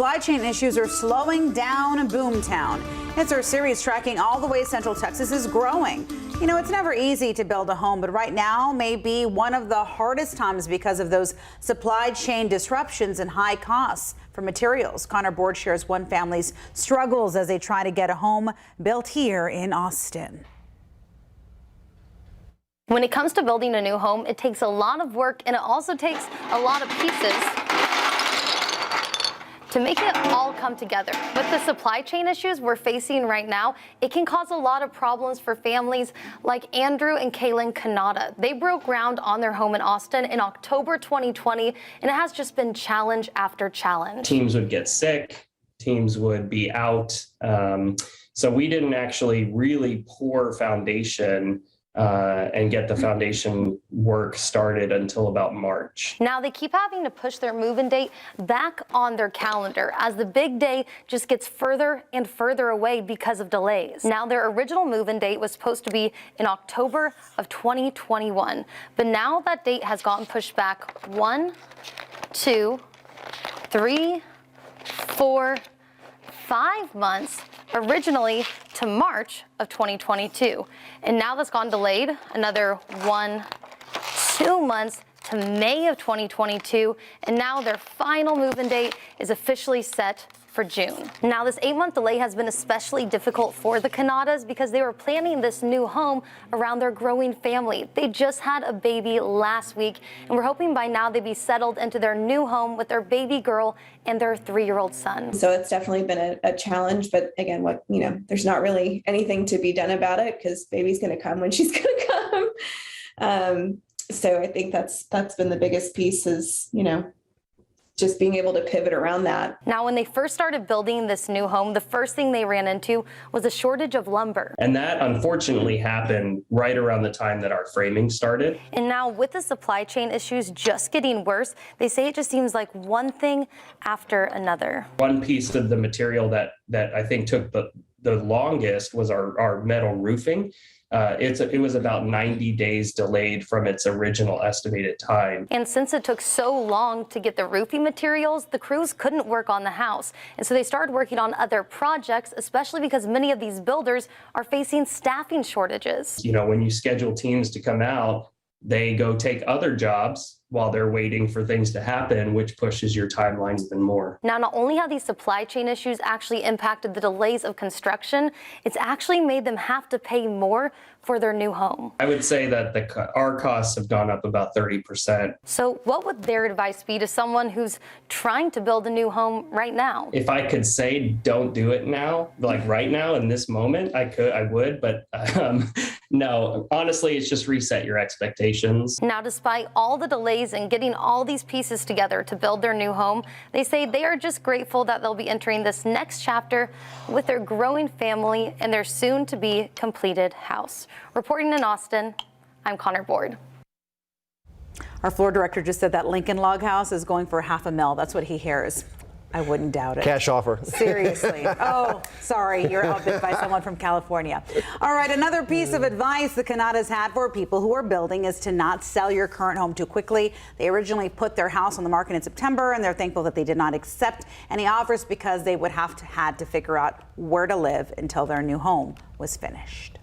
Supply chain issues are slowing down Boomtown. It's our series tracking all the ways Central Texas is growing. You know, it's never easy to build a home, but right now may be one of the hardest times because of those supply chain disruptions and high costs for materials. Connor Board shares one family's struggles as they try to get a home built here in Austin. When it comes to building a new home, it takes a lot of work and it also takes a lot of pieces to make it all come together. With the supply chain issues we're facing right now, it can cause a lot of problems for families like Andrew and Kaylin Kanata. They broke ground on their home in Austin in October 2020, and it has just been challenge after challenge. Teams would get sick, teams would be out. So we didn't actually really pour foundation and get the foundation work started until about March. Now they keep having to push their move-in date back on their calendar as the big day just gets further and further away because of delays. Now their original move-in date was supposed to be in October of 2021, but now that date has gotten pushed back 1, 2, 3, 4, 5 months, originally to March of 2022. And now that's gone delayed another 1, 2 months to May of 2022. And now their final move-in date is officially set for June. Now this 8-month delay has been especially difficult for the Kanatas because they were planning this new home around their growing family. They just had a baby last week, and we're hoping by now they'd be settled into their new home with their baby girl and their 3-year-old son. So it's definitely been a challenge, but again, there's not really anything to be done about it because baby's going to come when she's going to come. So I think that's been the biggest piece is, just being able to pivot around that. Now, when they first started building this new home, the first thing they ran into was a shortage of lumber. And that unfortunately happened right around the time that our framing started. And now with the supply chain issues just getting worse, they say it just seems like one thing after another. One piece of the material that I think took the longest was our metal roofing. It was about 90 days delayed from its original estimated time. And since it took so long to get the roofing materials, the crews couldn't work on the house. And so they started working on other projects, especially because many of these builders are facing staffing shortages. When you schedule teams to come out, they go take other jobs while they're waiting for things to happen, which pushes your timeline even more. Now, not only have these supply chain issues actually impacted the delays of construction, it's actually made them have to pay more for their new home. I would say that our costs have gone up about 30%. So what would their advice be to someone who's trying to build a new home right now? If I could say don't do it now, like right now in this moment, I would, but no, honestly, it's just reset your expectations. Now, despite all the delays and getting all these pieces together to build their new home, they say they are just grateful that they'll be entering this next chapter with their growing family and their soon-to-be completed house. Reporting in Austin, I'm Connor Board. Our floor director just said that Lincoln Log House is going for $500,000. That's what he hears. I wouldn't doubt it. Cash offer. Seriously. Oh, sorry. You're outbid by someone from California. All right. Another piece of advice the Kanatas had for people who are building is to not sell your current home too quickly. They originally put their house on the market in September, and they're thankful that they did not accept any offers because they would have had to figure out where to live until their new home was finished.